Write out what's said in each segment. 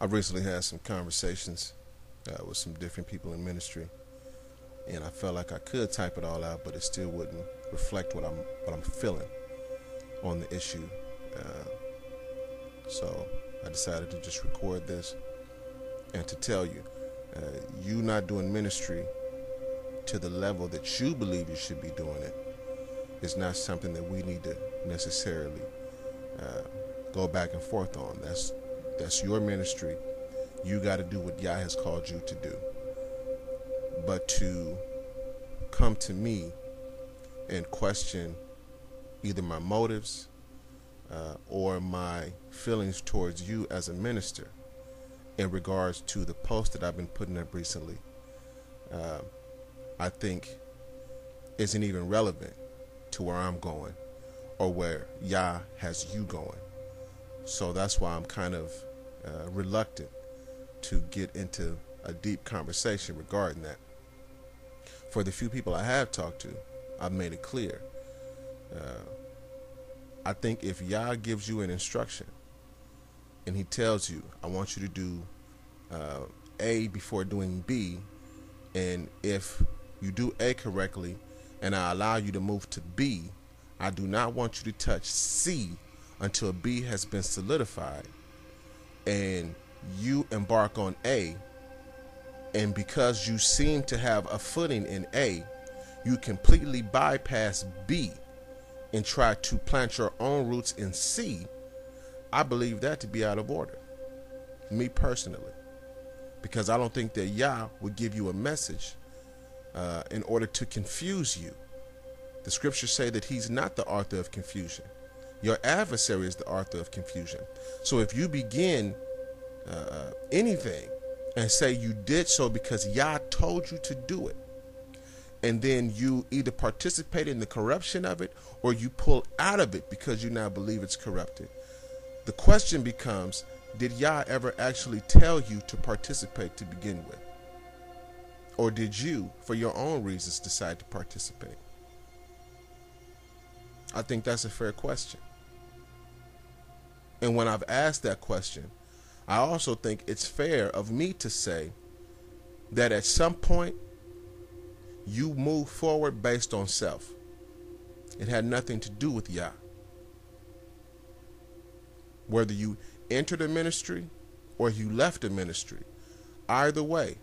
I've recently had some conversations with some different people in ministry, and I felt like I could type it all out, but it still wouldn't reflect what I'm feeling on the issue. So I decided to just record this and to tell you, you not doing ministry to the level that you believe you should be doing it is not something that we need to necessarily go back and forth on. That's your ministry. You got to do what Yah has called you to do. But to come to me and question either my motives or my feelings towards you as a minister in regards to the post that I've been putting up recently, I think isn't even relevant to where I'm going or where Yah has you going. So that's why I'm kind of reluctant to get into a deep conversation regarding that. For the few people I have talked to, I've made it clear. I think if Yah gives you an instruction and he tells you, I want you to do A before doing B, and if you do A correctly and I allow you to move to B, I do not want you to touch C until B has been solidified, and you embark on A, and because you seem to have a footing in A, you completely bypass B and try to plant your own roots in C. I believe that to be out of order, me personally, because I don't think that Yah would give you a message in order to confuse you. The scriptures say that he's not the author of confusion. Your adversary is the author of confusion. So if you begin anything and say you did so because Yah told you to do it, and then you either participate in the corruption of it or you pull out of it because you now believe it's corrupted, the question becomes, did Yah ever actually tell you to participate to begin with? Or did you, for your own reasons, decide to participate? I think that's a fair question. And when I've asked that question, I also think it's fair of me to say that at some point you move forward based on self. It had nothing to do with Yah. Whether you entered a ministry or you left a ministry, either way,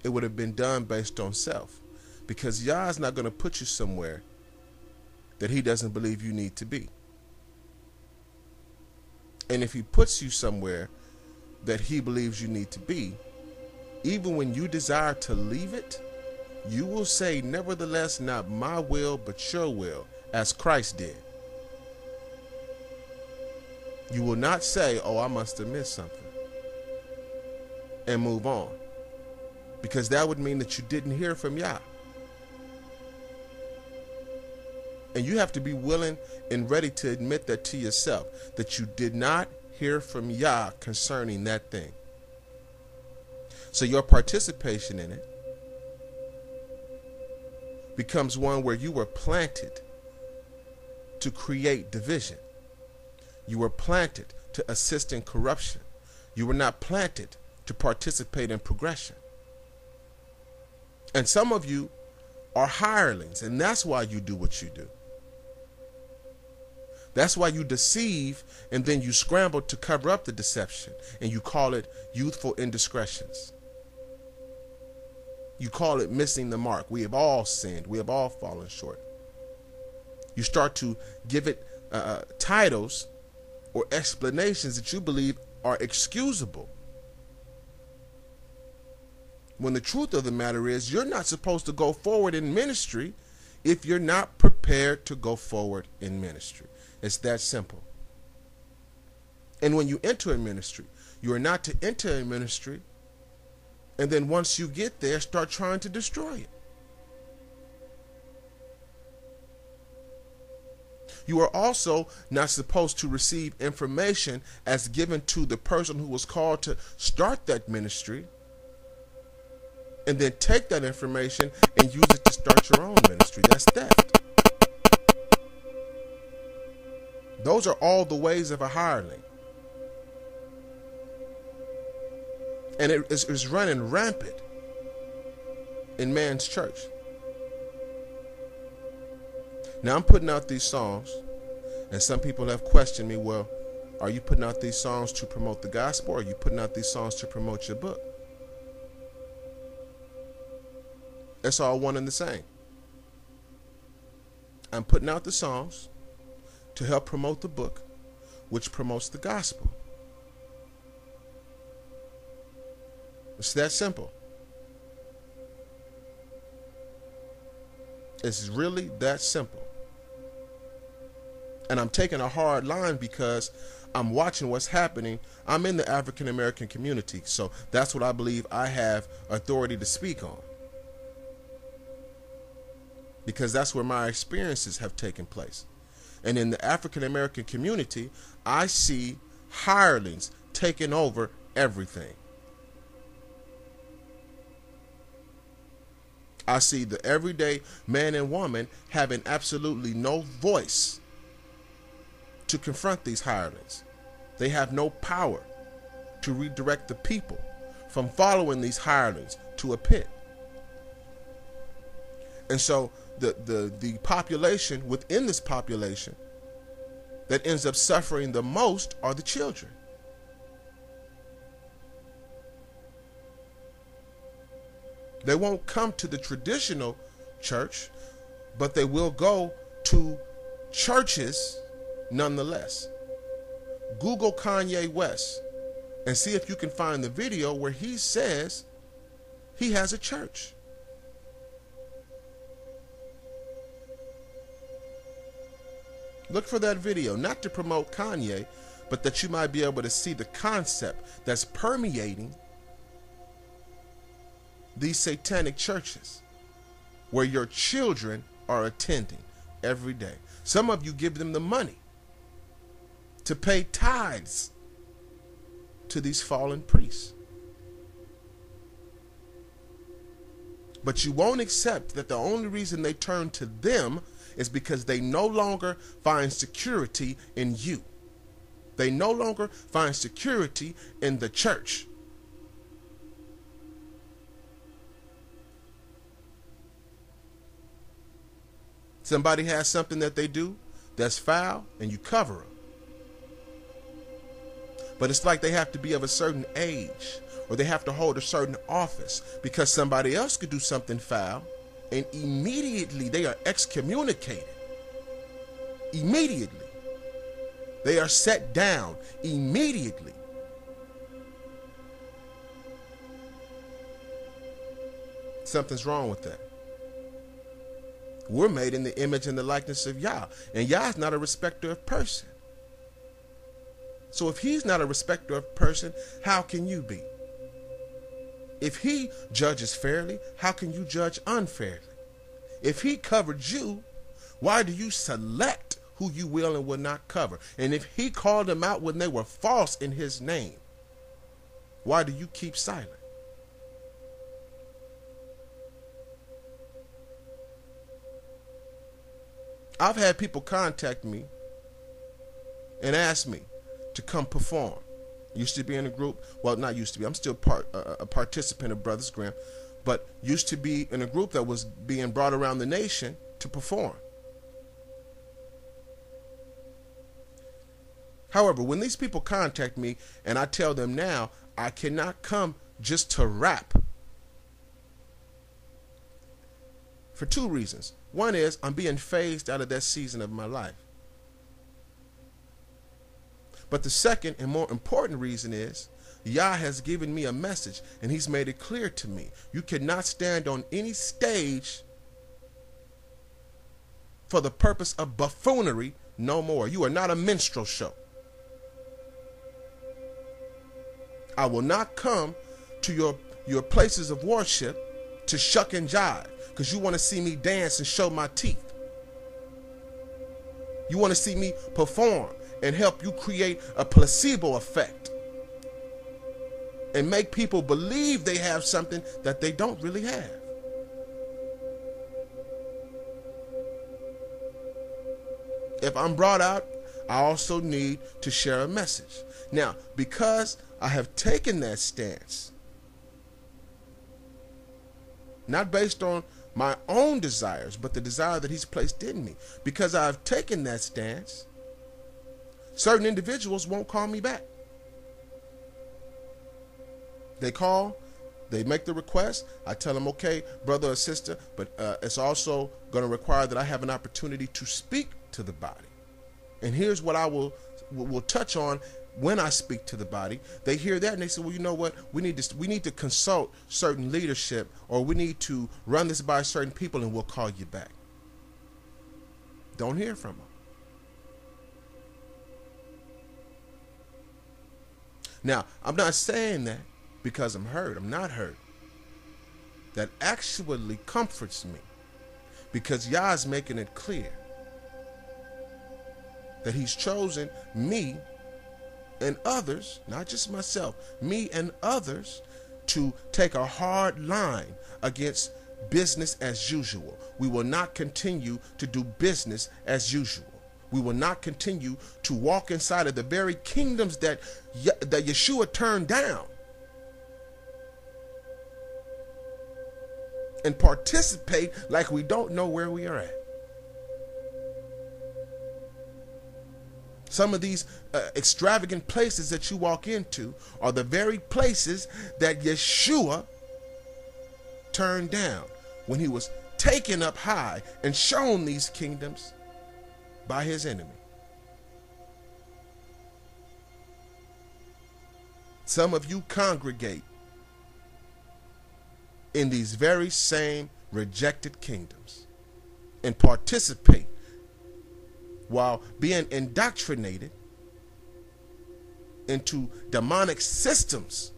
it would have been done based on self, because Yah is not going to put you somewhere that he doesn't believe you need to be. And if he puts you somewhere that he believes you need to be, even when you desire to leave it, you will say, nevertheless, not my will, but your will, as Christ did. You will not say, oh, I must have missed something, and move on, because that would mean that you didn't hear from Yah. And you have to be willing and ready to admit that to yourself, that you did not hear from Yah concerning that thing. So your participation in it becomes one where you were planted to create division. You were planted to assist in corruption. You were not planted to participate in progression. And some of you are hirelings, and that's why you do what you do. That's why you deceive, and then you scramble to cover up the deception, and you call it youthful indiscretions. You call it missing the mark. We have all sinned. We have all fallen short. You start to give it titles or explanations that you believe are excusable, when the truth of the matter is you're not supposed to go forward in ministry if you're not prepared to go forward in ministry. It's that simple. And when you enter a ministry, you are not to enter a ministry and then once you get there, start trying to destroy it. You are also not supposed to receive information as given to the person who was called to start that ministry and then take that information and use it to start your own ministry. That's theft. Those are all the ways of a hireling. And it is running rampant in man's church. Now I'm putting out these songs, and some people have questioned me, well, are you putting out these songs to promote the gospel, or are you putting out these songs to promote your book? It's all one and the same. I'm putting out the songs to help promote the book, which promotes the gospel. It's that simple. It's really that simple. And I'm taking a hard line because I'm watching what's happening. I'm in the African American community, so that's what I believe I have authority to speak on. Because that's where my experiences have taken place. And in the African American community, I see hirelings taking over everything. I see the everyday man and woman having absolutely no voice to confront these hirelings. They have no power to redirect the people from following these hirelings to a pit. And so the population within this population that ends up suffering the most are the children. They won't come to the traditional church, but they will go to churches nonetheless. Google Kanye West and see if you can find the video where he says he has a church. Look for that video, not to promote Kanye, but that you might be able to see the concept that's permeating these satanic churches where your children are attending every day. Some of you give them the money to pay tithes to these fallen priests. But you won't accept that the only reason they turn to them is because they no longer find security in you. They no longer find security in the church. Somebody has something that they do that's foul, and you cover them. But it's like they have to be of a certain age, or they have to hold a certain office, because somebody else could do something foul, and immediately they are excommunicated. Immediately. They are set down immediately. Something's wrong with that. We're made in the image and the likeness of Yah, and Yah is not a respecter of person. So if he's not a respecter of person, how can you be? If he judges fairly, how can you judge unfairly? If he covered you, why do you select who you will and will not cover? And if he called them out when they were false in his name, why do you keep silent? I've had people contact me and ask me to come perform. Used to be in a group, well, not used to be, I'm still a participant of Brothers Grimm, but used to be in a group that was being brought around the nation to perform. However, when these people contact me and I tell them now, I cannot come just to rap, for two reasons. One is I'm being phased out of that season of my life. But the second and more important reason is Yah has given me a message, and he's made it clear to me. You cannot stand on any stage for the purpose of buffoonery no more. You are not a minstrel show. I will not come to your places of worship to shuck and jive because you want to see me dance and show my teeth. You want to see me perform and help you create a placebo effect and make people believe they have something that they don't really have. If I'm brought out, I also need to share a message. Now, because I have taken that stance not based on my own desires, but the desire that he's placed in me. Because I've taken that stance, certain individuals won't call me back. They call, they make the request. I tell them, okay, brother or sister, but it's also going to require that I have an opportunity to speak to the body. And here's what I will touch on when I speak to the body. They hear that and they say, well, you know what? We need to consult certain leadership, or we need to run this by certain people, and we'll call you back. Don't hear from them. Now, I'm not saying that because I'm hurt. I'm not hurt. That actually comforts me, because Yah is making it clear that he's chosen me and others, not just myself, me and others, to take a hard line against business as usual. We will not continue to do business as usual. We will not continue to walk inside of the very kingdoms that Yeshua turned down and participate like we don't know where we are at. Some of these extravagant places that you walk into are the very places that Yeshua turned down when he was taken up high and shown these kingdoms by his enemy. Some of you congregate in these very same rejected kingdoms and participate while being indoctrinated into demonic systems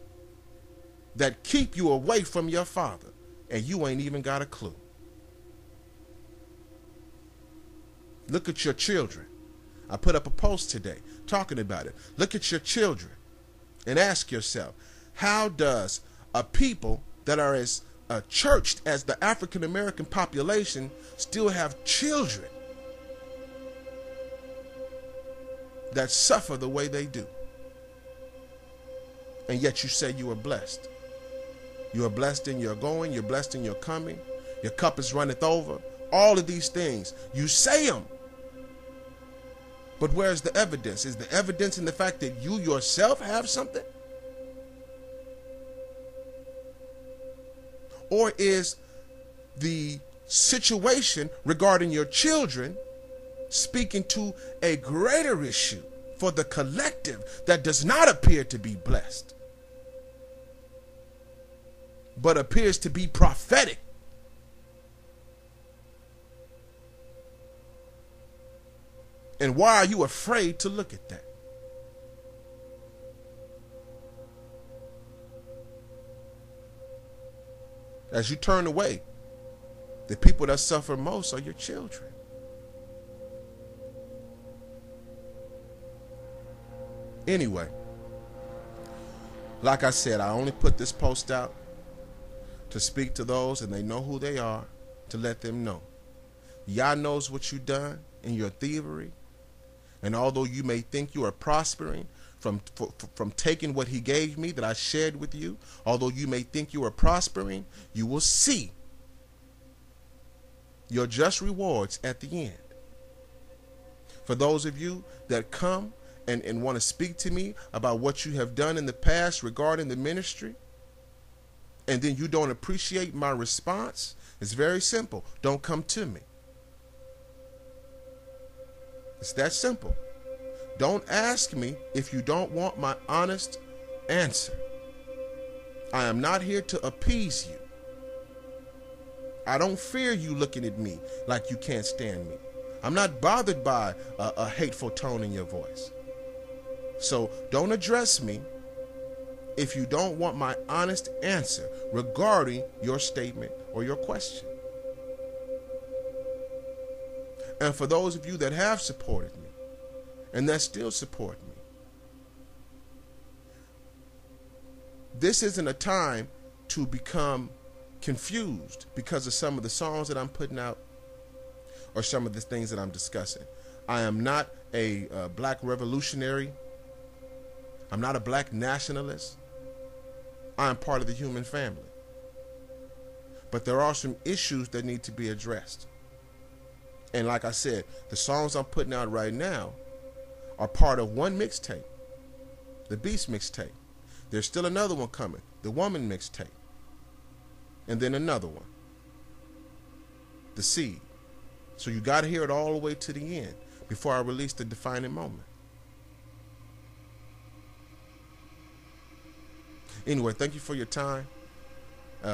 that keep you away from your Father, and you ain't even got a clue. Look at your children. I put up a post today talking about it. Look at your children and ask yourself, how does a people that are as churched as the African American population still have children that suffer the way they do? And yet you say you are blessed. You are blessed in your going, you're blessed in your coming, your cup is runneth over. All of these things, you say them. But where's the evidence? Is the evidence in the fact that you yourself have something? Or is the situation regarding your children speaking to a greater issue for the collective that does not appear to be blessed, but appears to be prophetic? And why are you afraid to look at that? As you turn away, the people that suffer most are your children. Anyway, like I said, I only put this post out to speak to those, and they know who they are, to let them know. Yah knows what you've done in your thievery. And although you may think you are prospering from taking what he gave me that I shared with you, although you may think you are prospering, you will see your just rewards at the end. For those of you that come and want to speak to me about what you have done in the past regarding the ministry, and then you don't appreciate my response, it's very simple. Don't come to me. It's that simple. Don't ask me if you don't want my honest answer. I am not here to appease you. I don't fear you looking at me like you can't stand me. I'm not bothered by a hateful tone in your voice. So don't address me if you don't want my honest answer regarding your statement or your question. And for those of you that have supported me and that still support me, this isn't a time to become confused because of some of the songs that I'm putting out or some of the things that I'm discussing. I am not a black revolutionary. I'm not a black nationalist. I am part of the human family. But there are some issues that need to be addressed. And like I said, the songs I'm putting out right now are part of one mixtape, the Beast mixtape. There's still another one coming, the Woman mixtape. And then another one, the Seed. So you got to hear it all the way to the end before I release the Defining Moment. Anyway, thank you for your time.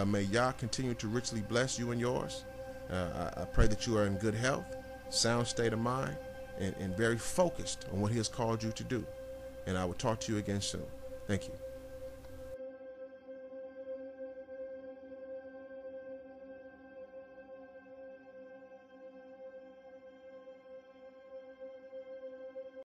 May Yah continue to richly bless you and yours. I pray that you are in good health, sound state of mind, and very focused on what He has called you to do. And I will talk to you again soon. Thank you.